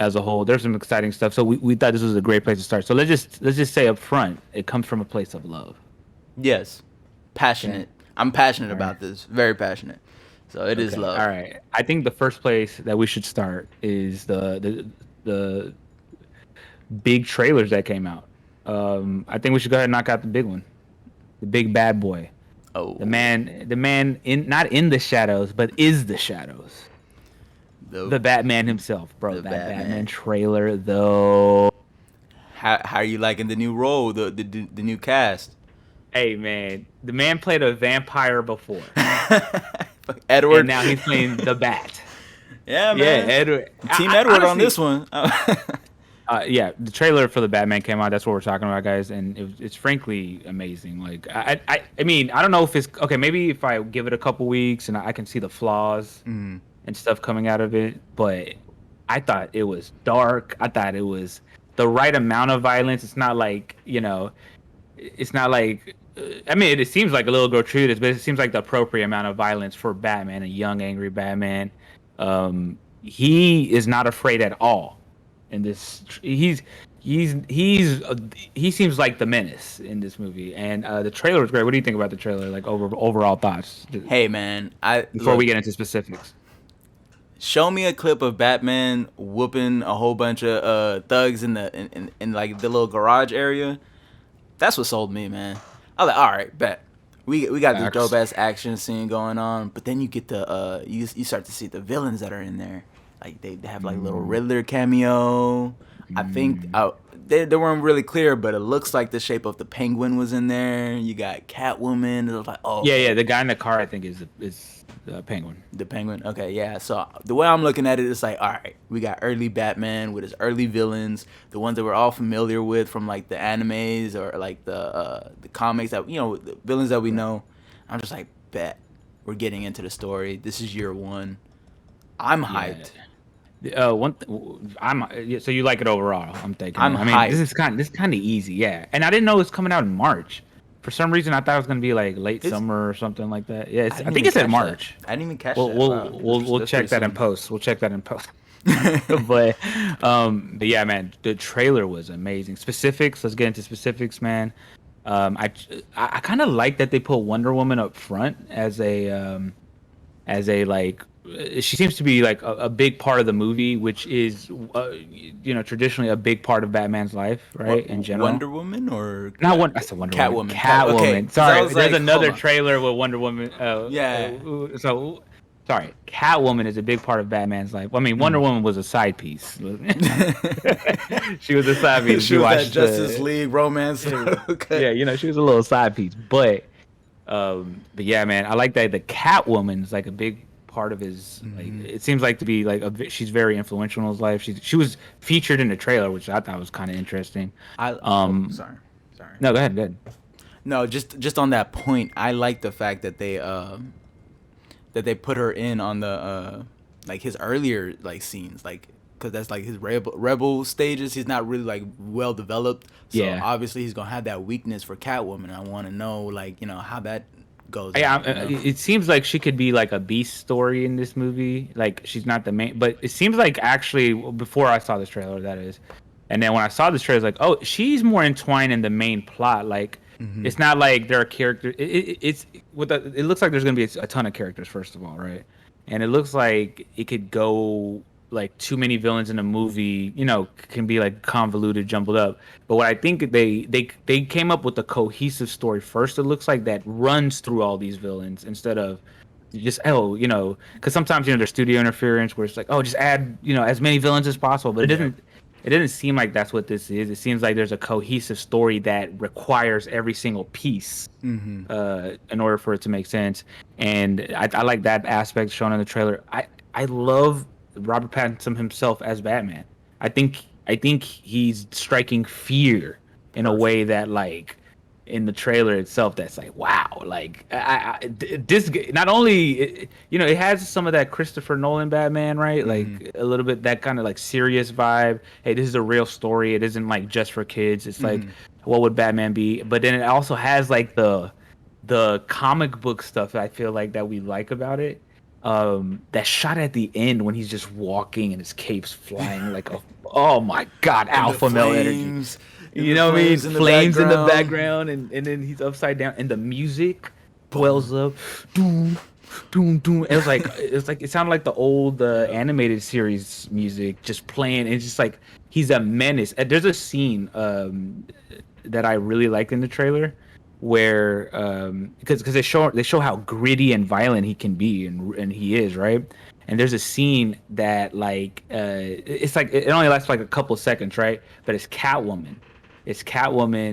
as a whole. There's some exciting stuff. So we thought this was a great place to start. So let's just say up front, it comes from a place of love. Yes, Okay. passionate. I'm passionate All right. about this. Very passionate. So it is Okay. All love. right. I think the first place that we should start is the big trailers that came out. I think we should go ahead and knock out the big one, the big bad boy, Oh, the man in not in the shadows, but is the shadows. the The Batman himself, bro. the That Batman Batman. trailer, though. How are you liking the new role, the new cast? Hey, man, the man played a vampire before, and Edward. now he's playing the Bat. Yeah, Yeah, man. Edward. Team I Edward on honestly, this one. yeah, the trailer for the Batman came out. That's what we're talking about, guys, and it's frankly amazing. Like, I mean, I don't know if it's okay. Maybe if I give it a couple weeks and I can see the flaws Mm. and stuff coming out of it, but I thought it was dark. I thought it was the right amount of violence. It's not like it's not like. I mean, it seems like a little gratuitous, but it seems like the appropriate amount of violence for Batman, a young, angry Batman. He is not afraid at all in this. He seems like the menace in this movie, and the trailer was great. What do you think about the trailer? Like overall thoughts Hey, man. I before we look. get into specifics. Show me a clip of Batman whooping a whole bunch of thugs in in like the little garage area. That's what sold me, man. I was like, all right, bet. We got this dope Facts. ass action scene going on, but then you get the you start to see the villains that are in there. Like they have like little Mm, Riddler cameo. I think mm. they weren't really clear, but it looks like the shape of the Penguin was in there. You got Catwoman. It was like, oh, Yeah, yeah. okay, The guy in the car, I think, is the Penguin. the Penguin. Okay, yeah. So the way I'm looking at it is like, all right, we got early Batman with his early villains, the ones that we're all familiar with from like the animes or like the comics that the villains that we Right. know. I'm just like, bet we're getting into the story. This is year one. I'm Yeah. hyped. I'm yeah, so you like it overall? I'm thinking. I'm I mean, hyped. this kind of easy, yeah. And I didn't know it was coming out in March. For some reason, I thought it was gonna be like late It's summer or something like that. Yeah, I I didn't think even it said catch that. March. I didn't even catch We'll that. we'll Wow, we'll we'll that's pretty check that in soon. post. We'll check that in post. but but yeah, man, the trailer was amazing. Specifics. Let's get into specifics, man. Um, I I kind of like that they put Wonder Woman up front as a like she seems to be like a big part of the movie, which is traditionally a big part of Batman's life, right? What, In general. Wonder Woman or Not one. I said Wonder Woman. Catwoman? Okay, Catwoman. because I Sorry, was there's like, hold another on. trailer with Wonder Woman. Yeah. So sorry. Catwoman is a big part of Batman's life. I mean, Wonder Mm. Woman was a side piece. She was a side piece. If She you was that watched Justice the League romance. Okay. yeah, she was a little side piece, but yeah, man, I like that the Catwoman's like a big part of his like. Hmm. It seems like to be like she's very influential in his life. She was featured in the trailer, which I thought was kind of interesting. Oh, Um, sorry, sorry. no, go ahead, go ahead. No, just on that point, I like the fact that they put her in on the like his earlier like scenes, like because that's like his rebel stages. He's not really like well developed, so Yeah, obviously he's gonna have that weakness for Catwoman. I want to know like how that goes yeah. out. It seems like she could be like a beast story in this movie. Like she's not the main, but it seems like actually before I saw this trailer, that is, and then when I saw this trailer, I was like, oh, she's more entwined in the main plot. Like Hmm. it's not like there are characters. It's it looks like there's gonna be a ton of characters first of all, right? And it looks like it could go like too many villains in a movie. Can be like convoluted, jumbled up. But what I think they came up with a cohesive story first. It looks like that runs through all these villains instead of just because sometimes there's studio interference where it's like, oh, just add as many villains as possible, but it Yeah. doesn't. It doesn't seem like that's what this is. It seems like there's a cohesive story that requires every single piece Hmm. in order for it to make sense. And I like that aspect shown in the trailer. I love Robert Pattinson himself as Batman. I think he's striking fear in a way Perfect. that like in the trailer itself that's like wow like this not only it has some of that Christopher Nolan Batman, right? Hmm. Like a little bit that kind of like serious vibe. Hey, this is a real story. It isn't like just for kids. It's like Hmm. what would Batman be? But then it also has like the comic book stuff that I feel like that we like about it. that shot at the end when he's just walking and his cape's flying like a, oh my god, And the alpha male energy. flames, and You the know what I mean? flames in the Flames in the background. background, and then he's upside down, and the music Boom. wells up, doom, doom, doom. It sounded like the old Yeah. animated series music just playing. And it's just like he's a menace. There's a scene that I really liked in the trailer where because they show how gritty and violent he can be, and he is, right. And there's a scene that like it's like it only lasts like a couple seconds, right, but it's Catwoman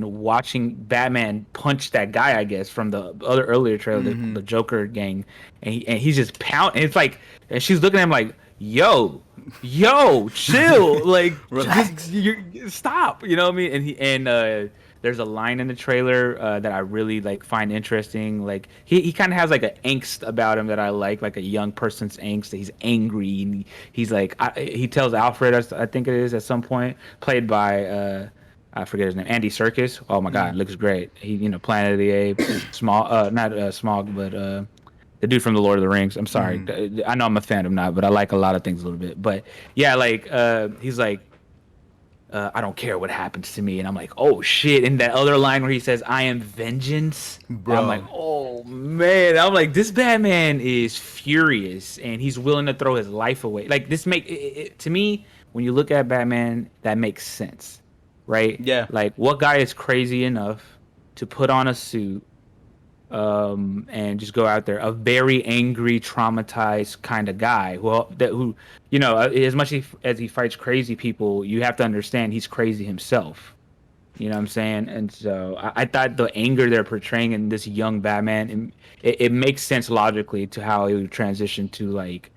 watching Batman punch that guy, I guess, from the other earlier trailer, the Mm-hmm. Joker gang, and he's just pounding. It's like, and she's looking at him like, yo, chill, like just Relax. you stop, you know what I mean? There's a line in the trailer that I really like find interesting. Like he kind of has like an angst about him that I like a young person's angst. He's angry and he's like he tells Alfred, I think it is at some point, played by I forget his name, Andy Serkis. Oh my God, Mm. looks great. He, Planet of the Apes, small, not Smog, but the dude from the Lord of the Rings. I'm sorry, Mm. I know I'm a fan of not, but I like a lot of things a little bit. But yeah, like he's like, I don't care what happens to me, and I'm like, oh shit. And that other line where he says, "I am vengeance," and I'm like, Bro. oh man. I'm like, this Batman is furious, and he's willing to throw his life away. Like this to me, when you look at Batman, that makes sense, right? Yeah. Like, what guy is crazy enough to put on a suit and just go out there, a very angry, traumatized kind of guy who as much as he fights crazy people, you have to understand he's crazy himself. You know what I'm saying? And so I thought the anger they're portraying in this young Batman, it makes sense logically to how he would transition to like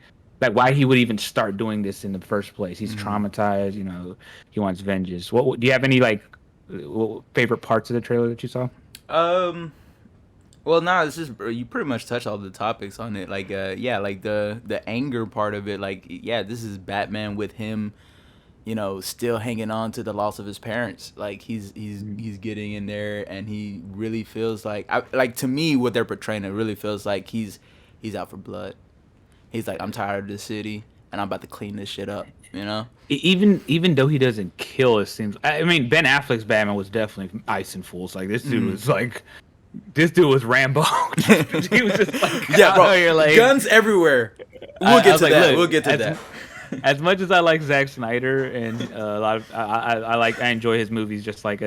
why he would even start doing this in the first place. He's Mm. traumatized, he wants vengeance. What do you have any like favorite parts of the trailer that you saw? Um. Well, no, it's just you pretty much touched all the topics on it. Like, yeah, like the anger part of it. Like, yeah, this is Batman with him, still hanging on to the loss of his parents. Like, he's getting in there, and he really feels like to me, what they're portraying, it really feels like he's out for blood. He's like, I'm tired of this city, and I'm about to clean this shit up. You know? Even though he doesn't kill, it seems. I mean, Ben Affleck's Batman was definitely ice and fools. Like Mm. this dude was Rambo. He was just like Yeah, out bro. here like. Guns everywhere. We'll I get was to like, that. look, We'll get to that. as much as I like Zack Snyder and a lot of I enjoy his movies, just like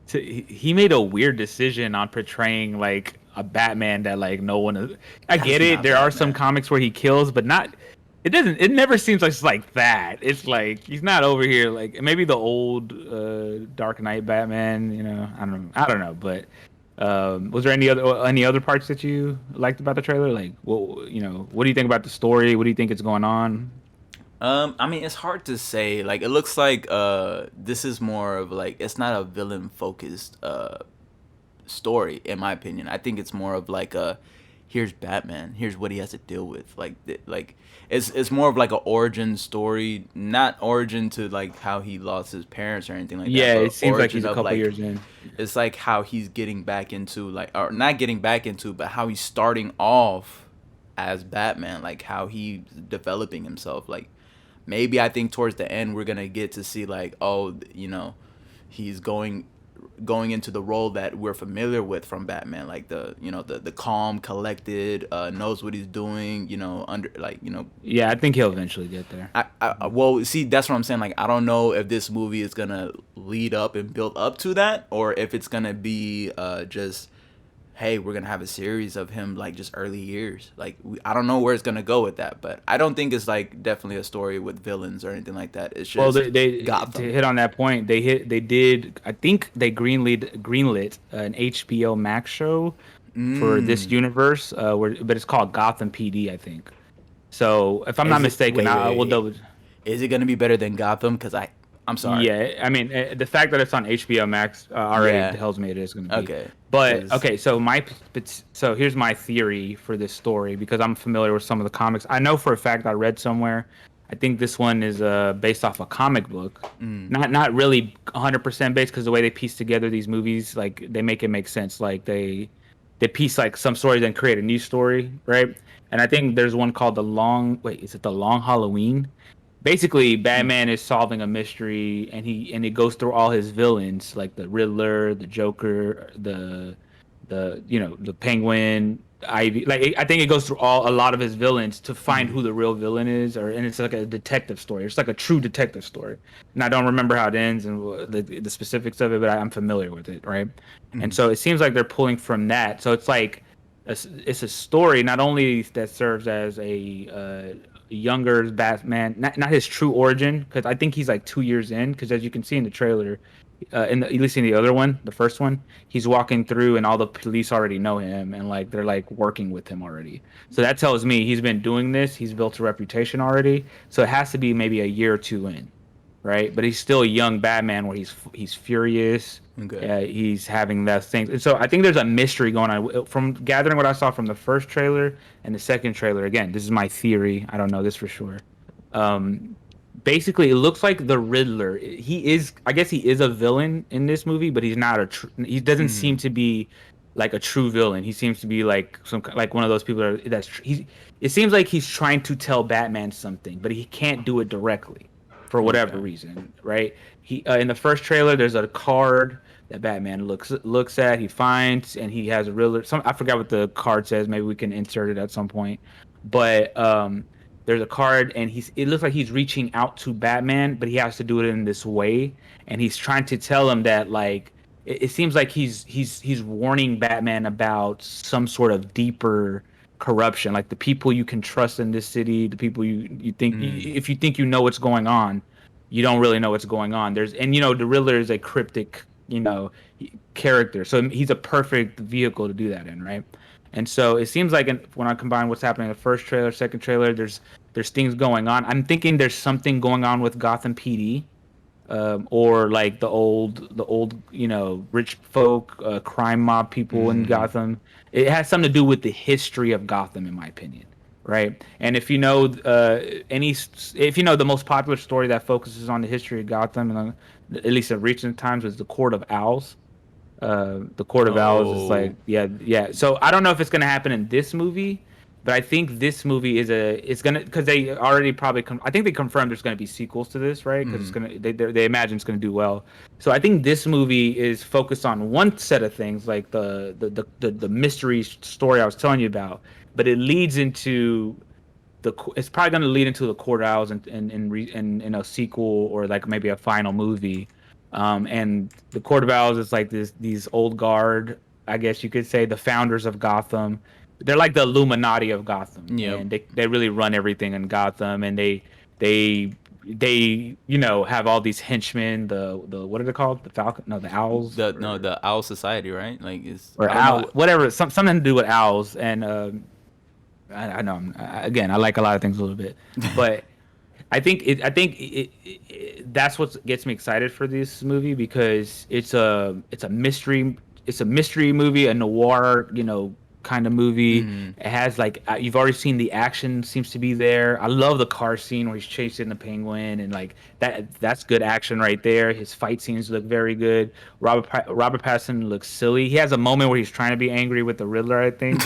he made a weird decision on portraying like a Batman that like no one. I That's get it. not There are some Batman. comics where he kills, but not. It doesn't. It never seems like it's like that. It's like he's not over here like maybe the old Dark Knight Batman. I don't know. But was there any other parts that you liked about the trailer? Like, what do you think about the story? What do you think is going on? I mean, it's hard to say. Like, it looks like this is more of like it's not a villain focused story, in my opinion. I think it's more of like here's Batman. Here's what he has to deal with. Like it's more of like an origin story, not origin to like how he lost his parents or anything like that, Yeah, it but seems like origin he's a of couple like years in. it's like how he's getting back into like or not getting back into, but how he's starting off as Batman, like how he's developing himself. Like maybe I think towards the end we're gonna get to see like, oh, he's going into the role that we're familiar with from Batman, like the calm, collected, knows what he's doing, under like Yeah, I think he'll eventually get there. well, see, that's what I'm saying. Like, I don't know if this movie is gonna lead up and build up to that, or if it's gonna be just, hey, we're gonna have a series of him like just early years. Like, I don't know where it's gonna go with that, but I don't think it's like definitely a story with villains or anything like that. It's Well, just they to Gotham. hit on that point, they did. I think they greenlit an HBO Max show for this Mm. universe, but it's called Gotham PD, I think. So if I'm not Is it? mistaken, Wait, I will wait. double. Is it gonna be better than Gotham? Cause I'm sorry. Yeah, I mean, the fact that it's on HBO Max already Yeah. tells me it is going to be. Okay. But Cause okay, so here's my theory for this story because I'm familiar with some of the comics. I know for a fact I read somewhere. I think this one is based off a comic book. mm, Not really 100% based because the way they piece together these movies, like they make it make sense. Like they piece like some story then create a new story, right? and I think there's one called the Long. Wait, is it the Long Halloween? Basically, Mm. Batman is solving a mystery, and he goes through all his villains, like the Riddler, the Joker, the Penguin, Ivy. Like I think it goes through a lot of his villains to find Mm. who the real villain is, and it's like a detective story. It's like a true detective story. And I don't remember how it ends and the specifics of it, but I'm familiar with it, right? And Mm. so it seems like they're pulling from that. So it's like it's a story not only that serves as a younger Batman, not his true origin, because I think he's like 2 years in. Because as you can see in the trailer, at least in the other one, the first one, he's walking through and all the police already know him and like they're like working with him already. So that tells me he's been doing this. He's built a reputation already. So it has to be maybe a year or two in, right? But he's still a young Batman where he's furious. Okay. He's having that thing. And so I think there's a mystery going on from gathering what I saw from the first trailer and the second trailer. Again, this is my theory. I don't know this for sure. Um, Basically, it looks like the Riddler. He is, I guess, he is a villain in this movie, but he's not he doesn't seem Mm. to be like a true villain. He seems to be like like one of those people he's. It seems like he's trying to tell Batman something, but he can't do it directly for Okay. whatever reason, right? He in the first trailer, there's a card that Batman looks at, he finds, and he has a Riddler. I forgot what the card says. Maybe we can insert it at some point, but there's a card and it looks like he's reaching out to Batman, but he has to do it in this way, and he's trying to tell him that like it seems like he's warning Batman about some sort of deeper corruption, like the people you can trust in this city, the people you think Mm. if you think you know what's going on, you don't really know what's going on. The Riddler is a cryptic, character, so he's a perfect vehicle to do that in, right? And so it seems like when I combine what's happening in the first trailer, second trailer, there's things going on. I'm thinking there's something going on with Gotham PD, or like the old rich folk, crime mob people in Mm. Gotham. It has something to do with the history of Gotham, in my opinion, right? And if you know if you know the most popular story that focuses on the history of Gotham, and at least in recent times, was the Court of Owls. The Court of Owls is Oh. like, yeah, yeah. So I don't know if it's gonna happen in this movie, but I think this movie it's gonna, because they already probably I think they confirmed there's gonna be sequels to this, right? Because Mm. they imagine it's gonna do well. So I think this movie is focused on one set of things, like the mystery story I was telling you about, but it leads into it's probably going to lead into the Court Owls in a sequel or like maybe a final movie. And the Court of Owls is like these old guard, I guess you could say, the founders of Gotham. They're like the Illuminati of Gotham, Yep. and they really run everything in Gotham. And they have all these henchmen. The what are they called? The Falcon? No, the Owls The no the Owl Society, right? Like it's or I don't know owl what. whatever. Something to do with owls. And I know. Again, I like a lot of things a little bit, but that's what gets me excited for this movie, because it's a mystery. It's a mystery movie, a noir, kind of movie. Mm. It has like you've already seen the action seems to be there. I love the car scene where he's chasing the penguin, and like that's good action right there. His fight scenes look very good. Robert Pattinson looks silly. He has a moment where he's trying to be angry with the Riddler, I think,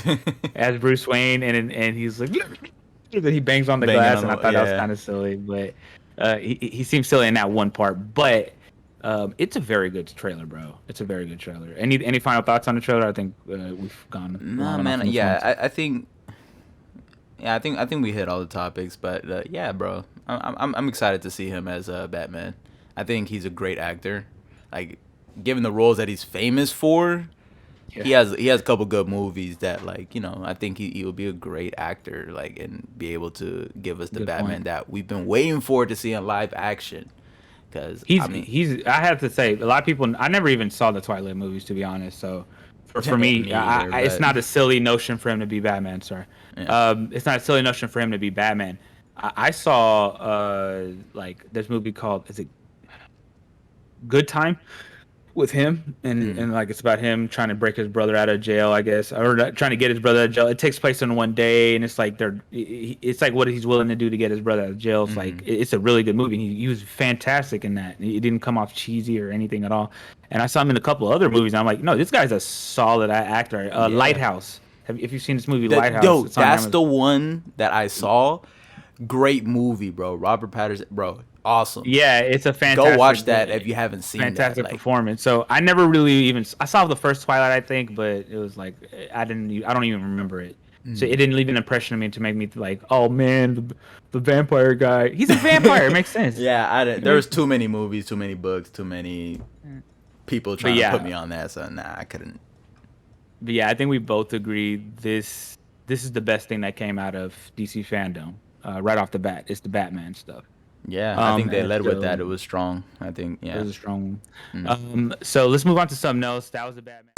as Bruce Wayne, and he's like that he bangs on the Banging glass, on and I the thought that was yeah. kind of silly, but he seems silly in that one part. But it's a very good trailer, bro. It's a very good trailer. Any final thoughts on the trailer? I think we've gone Nah, long enough man. on this one. Yeah, I think. Yeah, I think we hit all the topics, but yeah, bro, I'm excited to see him as Batman. I think he's a great actor. Like, given the roles that he's famous for, Yeah, he has a couple good movies that, like, I think he will be a great actor, like, and be able to give us the good Batman point. that we've been waiting for to see in live action. Because I mean, He's. I have to say, a lot of people. I never even saw the Twilight movies, to be honest. So for me, me either, it's but not a silly notion for him to be Batman. Sorry, yeah. it's not a silly notion for him to be Batman. I saw like there's a movie called, is it Good Time, with him, Mm. and like it's about him trying to break his brother out of jail, I guess, or trying to get his brother out of jail. It takes place in one day, and it's like it's like what he's willing to do to get his brother out of jail. It's like Mm. it's a really good movie. He was fantastic in that. It didn't come off cheesy or anything at all. And I saw him in a couple other movies, and I'm like, no, this guy's a solid actor. Yeah. Lighthouse. If you've seen this movie, Lighthouse, Yo, it's on that's Amazon. the one that I saw. Great movie, bro. Robert Patterson, bro, awesome. Yeah, it's a Go watch fantastic, that if you haven't seen that. fantastic Like, performance. So I never really even I saw the first Twilight, I think, but it was like I don't even remember it. So it didn't leave an impression on me to make me like, oh man, the vampire guy. He's a vampire. It makes sense. yeah, I didn't. It There was makes- too many movies, too many books, too many people trying yeah. to put me on that. So nah, I couldn't. But yeah, I think we both agree this is the best thing that came out of DC fandom right off the bat. It's the Batman stuff. Yeah, I think they And led with that. so It was strong. I think, it yeah. was a strong one. So let's move on to something else. That was the Batman.